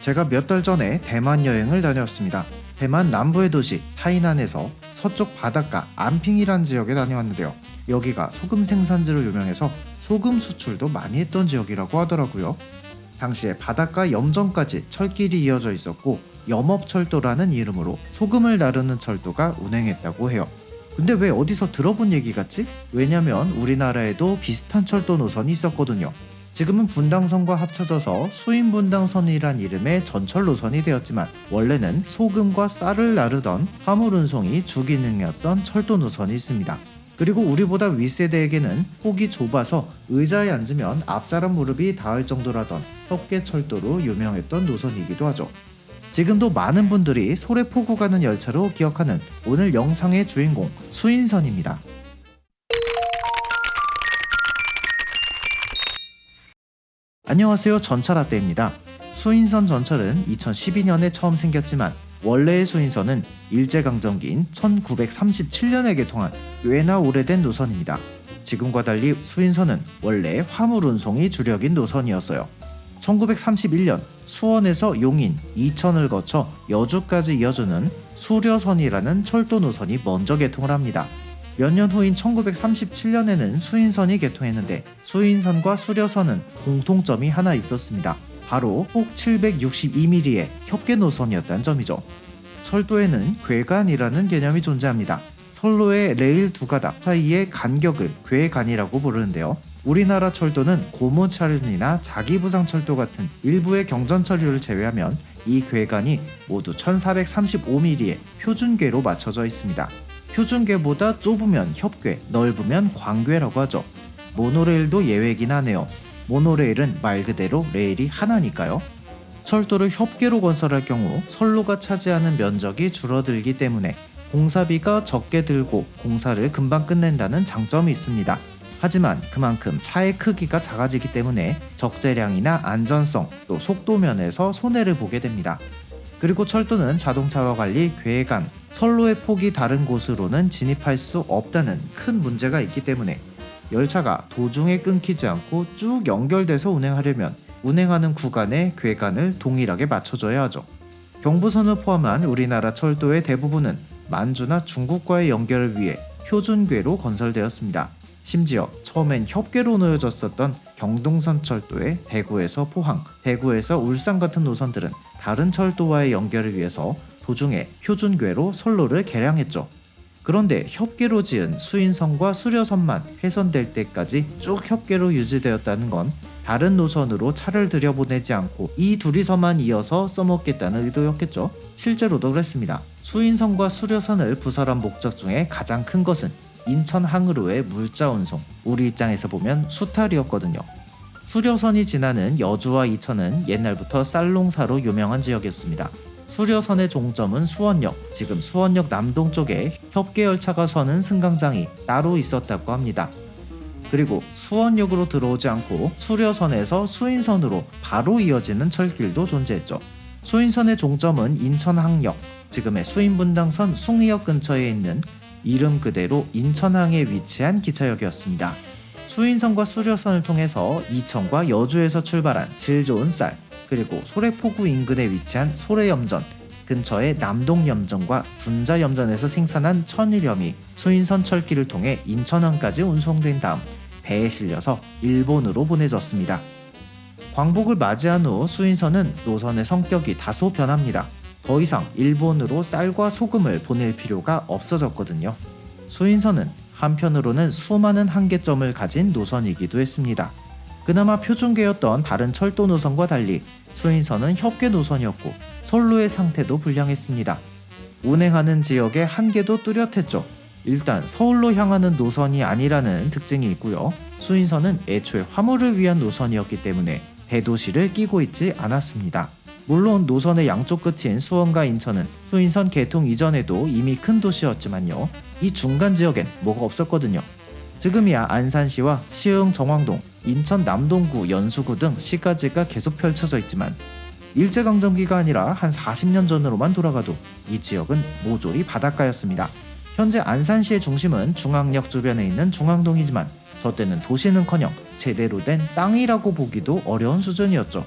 제가 몇 달 전에 대만 여행을 다녀왔습니다. 대만 남부의 도시 하이난에서 서쪽 바닷가 안핑이란 지역에 다녀왔는데요. 여기가 소금 생산지로 유명해서 소금 수출도 많이 했던 지역이라고 하더라고요. 당시에 바닷가 염전까지 철길이 이어져 있었고 염업철도라는 이름으로 소금을 나르는 철도가 운행했다고 해요. 근데 왜 어디서 들어본 얘기 같지? 왜냐면 우리나라에도 비슷한 철도 노선이 있었거든요. 지금은 분당선과 합쳐져서 수인분당선이란 이름의 전철 노선이 되었지만 원래는 소금과 쌀을 나르던 화물운송이 주기능이었던 철도 노선이 있습니다. 그리고 우리보다 윗세대에게는 폭이 좁아서 의자에 앉으면 앞사람 무릎이 닿을 정도라던 협계철도로 유명했던 노선이기도 하죠. 지금도 많은 분들이 소래포구 가는 열차로 기억하는 오늘 영상의 주인공 수인선입니다. 안녕하세요, 전철아떼입니다. 수인선 전철은 2012년에 처음 생겼지만 원래의 수인선은 일제강점기인 1937년에 개통한 꽤나 오래된 노선입니다. 지금과 달리 수인선은 원래 화물운송이 주력인 노선이었어요. 1931년 수원에서 용인, 이천을 거쳐 여주까지 이어주는 수려선이라는 철도 노선이 먼저 개통을 합니다. 몇 년 후인 1937년에는 수인선이 개통했는데 수인선과 수려선은 공통점이 하나 있었습니다. 바로 폭 762mm의 협계 노선이었다는 점이죠. 철도에는 궤간이라는 개념이 존재합니다. 선로의 레일 두 가닥 사이의 간격을 궤간이라고 부르는데요. 우리나라 철도는 고무철이나 자기부상철도 같은 일부의 경전철류를 제외하면 이 궤간이 모두 1435mm의 표준궤로 맞춰져 있습니다. 표준궤보다 좁으면 협궤, 넓으면 광궤라고 하죠. 모노레일도 예외긴 하네요. 모노레일은 말 그대로 레일이 하나니까요. 철도를 협궤로 건설할 경우 선로가 차지하는 면적이 줄어들기 때문에 공사비가 적게 들고 공사를 금방 끝낸다는 장점이 있습니다. 하지만 그만큼 차의 크기가 작아지기 때문에 적재량이나 안전성 또 속도 면에서 손해를 보게 됩니다. 그리고 철도는 자동차와 달리 궤간, 선로의 폭이 다른 곳으로는 진입할 수 없다는 큰 문제가 있기 때문에 열차가 도중에 끊기지 않고 쭉 연결돼서 운행하려면 운행하는 구간의 궤간을 동일하게 맞춰줘야 하죠. 경부선을 포함한 우리나라 철도의 대부분은 만주나 중국과의 연결을 위해 표준궤로 건설되었습니다. 심지어 처음엔 협궤로 놓여졌었던 경동선 철도의 대구에서 포항, 대구에서 울산 같은 노선들은 다른 철도와의 연결을 위해서 도중에 표준궤로 선로를 개량했죠. 그런데 협궤로 지은 수인선과 수려선만 훼손될 때까지 쭉 협궤로 유지되었다는 건 다른 노선으로 차를 들여보내지 않고 이 둘이서만 이어서 써먹겠다는 의도였겠죠. 실제로도 그랬습니다. 수인선과 수려선을 부설한 목적 중에 가장 큰 것은 인천항으로의 물자 운송, 우리 입장에서 보면 수탈이었거든요. 수려선이 지나는 여주와 이천은 옛날부터 쌀농사로 유명한 지역이었습니다. 수려선의 종점은 수원역, 지금 수원역 남동쪽에 협계열차가 서는 승강장이 따로 있었다고 합니다. 그리고 수원역으로 들어오지 않고 수려선에서 수인선으로 바로 이어지는 철길도 존재했죠. 수인선의 종점은 인천항역, 지금의 수인분당선 숭이역 근처에 있는 이름 그대로 인천항에 위치한 기차역이었습니다. 수인선과 수려선을 통해서 이천과 여주에서 출발한 질 좋은 쌀, 그리고 소래포구 인근에 위치한 소래염전, 근처의 남동염전과 군자염전에서 생산한 천일염이 수인선 철길을 통해 인천항까지 운송된 다음 배에 실려서 일본으로 보내졌습니다. 광복을 맞이한 후 수인선은 노선의 성격이 다소 변합니다. 더 이상 일본으로 쌀과 소금을 보낼 필요가 없어졌거든요. 수인선은 한편으로는 수많은 한계점을 가진 노선이기도 했습니다. 그나마 표준궤였던 다른 철도 노선과 달리 수인선은 협궤 노선이었고 선로의 상태도 불량했습니다. 운행하는 지역의 한계도 뚜렷했죠. 일단 서울로 향하는 노선이 아니라는 특징이 있고요. 수인선은 애초에 화물을 위한 노선이었기 때문에 대도시를 끼고 있지 않았습니다. 물론 노선의 양쪽 끝인 수원과 인천은 수인선 개통 이전에도 이미 큰 도시였지만요. 이 중간 지역엔 뭐가 없었거든요. 지금이야 안산시와 시흥 정왕동, 인천 남동구, 연수구 등 시가지가 계속 펼쳐져 있지만 일제강점기가 아니라 한 40년 전으로만 돌아가도 이 지역은 모조리 바닷가였습니다. 현재 안산시의 중심은 중앙역 주변에 있는 중앙동이지만 저 때는 도시는커녕 제대로 된 땅이라고 보기도 어려운 수준이었죠.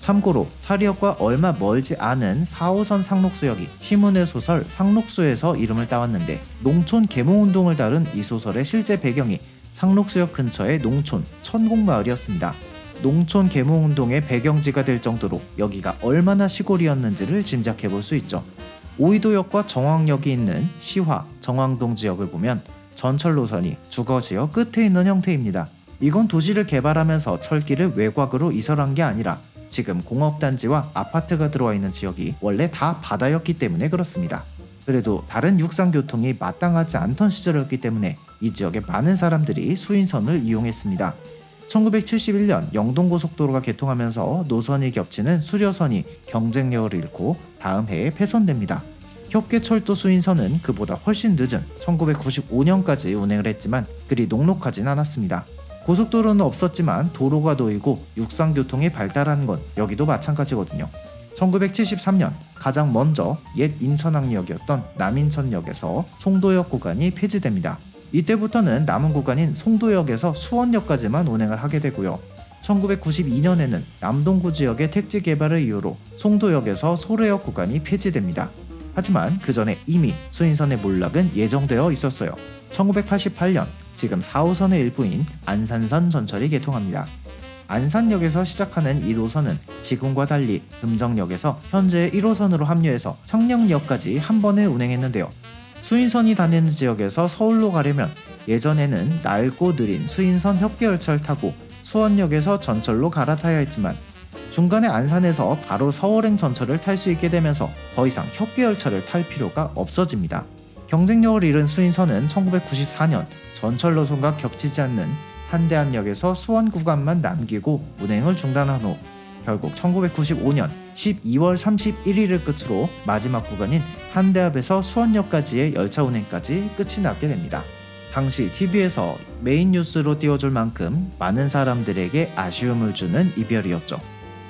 참고로 사리역과 얼마 멀지 않은 4호선 상록수역이 시문의 소설 상록수에서 이름을 따왔는데, 농촌 계몽운동을 다룬 이 소설의 실제 배경이 상록수역 근처의 농촌 천곡마을이었습니다. 농촌 계몽운동의 배경지가 될 정도로 여기가 얼마나 시골이었는지를 짐작해볼 수 있죠. 오이도역과 정왕역이 있는 시화, 정왕동 지역을 보면 전철 노선이 주거지역 끝에 있는 형태입니다. 이건 도시를 개발하면서 철길을 외곽으로 이설한 게 아니라 지금 공업단지와 아파트가 들어와 있는 지역이 원래 다 바다였기 때문에 그렇습니다. 그래도 다른 육상교통이 마땅하지 않던 시절이었기 때문에 이 지역에 많은 사람들이 수인선을 이용했습니다. 1971년 영동고속도로가 개통하면서 노선이 겹치는 수려선이 경쟁력을 잃고 다음 해에 폐선됩니다. 협계철도 수인선은 그보다 훨씬 늦은 1995년까지 운행을 했지만 그리 녹록하진 않았습니다. 고속도로는 없었지만 도로가 놓이고 육상교통이 발달한 건 여기도 마찬가지거든요. 1973년 가장 먼저 옛 인천항역이었던 남인천역에서 송도역 구간이 폐지됩니다. 이때부터는 남은 구간인 송도역에서 수원역까지만 운행을 하게 되고요. 1992년에는 남동구 지역의 택지 개발을 이유로 송도역에서 소래역 구간이 폐지됩니다. 하지만 그 전에 이미 수인선의 몰락은 예정되어 있었어요. 1988년 지금 4호선의 일부인 안산선 전철이 개통합니다. 안산역에서 시작하는 이 노선은 지금과 달리 금정역에서 현재의 1호선으로 합류해서 청량역까지 한 번에 운행했는데요. 수인선이 다니는 지역에서 서울로 가려면 예전에는 낡고 느린 수인선 협계열차를 타고 수원역에서 전철로 갈아타야 했지만 중간에 안산에서 바로 서울행 전철을 탈 수 있게 되면서 더 이상 협계열차를 탈 필요가 없어집니다. 경쟁력을 잃은 수인선은 1994년 전철 노선과 겹치지 않는 한대암역에서 수원 구간만 남기고 운행을 중단한 후 결국 1995년 12월 31일을 끝으로 마지막 구간인 한대암에서 수원역까지의 열차 운행까지 끝이 나게 됩니다. 당시 TV에서 메인 뉴스로 띄워줄 만큼 많은 사람들에게 아쉬움을 주는 이별이었죠.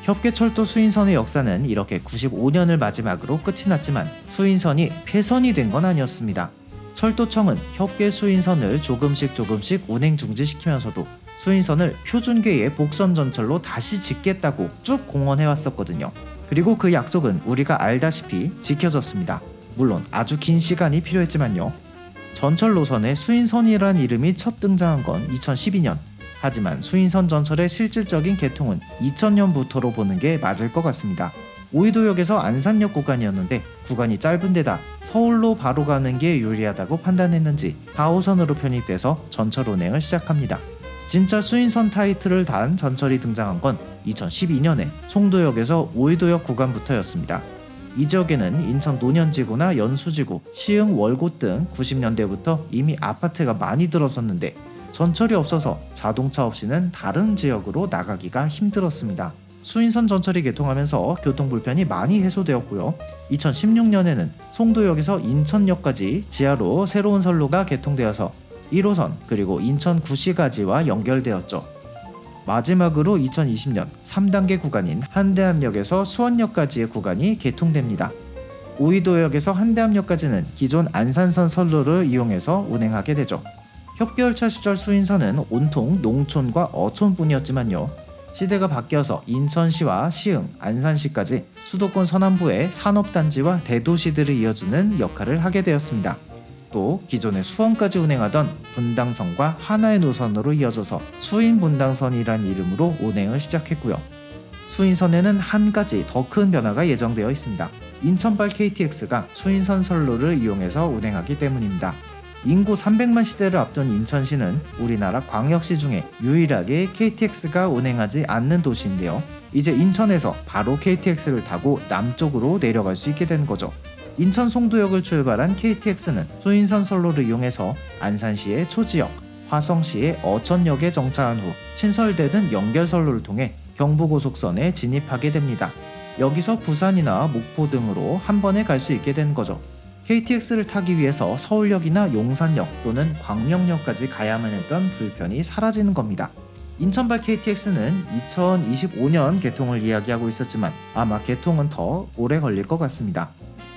협계철도 수인선의 역사는 이렇게 95년을 마지막으로 끝이 났지만 수인선이 폐선이 된 건 아니었습니다. 철도청은 협계 수인선을 조금씩 운행 중지시키면서도 수인선을 표준계의 복선 전철로 다시 짓겠다고 쭉 공언해왔었거든요. 그리고 그 약속은 우리가 알다시피 지켜졌습니다. 물론 아주 긴 시간이 필요했지만요. 전철 노선에 수인선이란 이름이 첫 등장한 건 2012년. 하지만 수인선 전철의 실질적인 개통은 2000년부터로 보는 게 맞을 것 같습니다. 오이도역에서 안산역 구간이었는데 구간이 짧은 데다 서울로 바로 가는 게 유리하다고 판단했는지 4호선으로 편입돼서 전철 운행을 시작합니다. 진짜 수인선 타이틀을 단 전철이 등장한 건 2012년에 송도역에서 오이도역 구간부터였습니다. 이 지역에는 인천 논현지구나 연수지구, 시흥, 월곶 등 90년대부터 이미 아파트가 많이 들어섰는데 전철이 없어서 자동차 없이는 다른 지역으로 나가기가 힘들었습니다. 수인선 전철이 개통하면서 교통 불편이 많이 해소되었고요. 2016년에는 송도역에서 인천역까지 지하로 새로운 선로가 개통되어서 1호선 그리고 인천 구시가지와 연결되었죠. 마지막으로 2020년 3단계 구간인 한대암역에서 수원역까지의 구간이 개통됩니다. 오이도역에서 한대암역까지는 기존 안산선 선로를 이용해서 운행하게 되죠. 협계열차 시절 수인선은 온통 농촌과 어촌뿐이었지만요. 시대가 바뀌어서 인천시와 시흥, 안산시까지 수도권 서남부의 산업단지와 대도시들을 이어주는 역할을 하게 되었습니다. 또 기존의 수원까지 운행하던 분당선과 하나의 노선으로 이어져서 수인분당선이란 이름으로 운행을 시작했고요. 수인선에는 한 가지 더 큰 변화가 예정되어 있습니다. 인천발 KTX가 수인선 선로를 이용해서 운행하기 때문입니다. 인구 300만 시대를 앞둔 인천시는 우리나라 광역시 중에 유일하게 KTX가 운행하지 않는 도시인데요. 이제 인천에서 바로 KTX를 타고 남쪽으로 내려갈 수 있게 된 거죠. 인천 송도역을 출발한 KTX는 수인선 선로를 이용해서 안산시의 초지역, 화성시의 어천역에 정차한 후 신설되는 연결선로를 통해 경부고속선에 진입하게 됩니다. 여기서 부산이나 목포 등으로 한 번에 갈 수 있게 된 거죠. KTX를 타기 위해서 서울역이나 용산역 또는 광명역까지 가야만 했던 불편이 사라지는 겁니다. 인천발 KTX는 2025년 개통을 이야기하고 있었지만 아마 개통은 더 오래 걸릴 것 같습니다.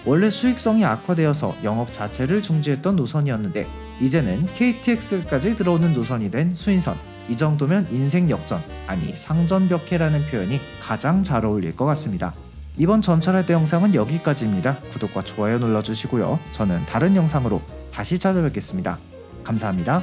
원래 수익성이 악화되어서 영업 자체를 중지했던 노선이었는데 이제는 KTX까지 들어오는 노선이 된 수인선. 이 정도면 인생 역전, 아니 상전벽해라는 표현이 가장 잘 어울릴 것 같습니다. 이번 전철할 때 영상은 여기까지입니다. 구독과 좋아요 눌러주시고요. 저는 다른 영상으로 다시 찾아뵙겠습니다. 감사합니다.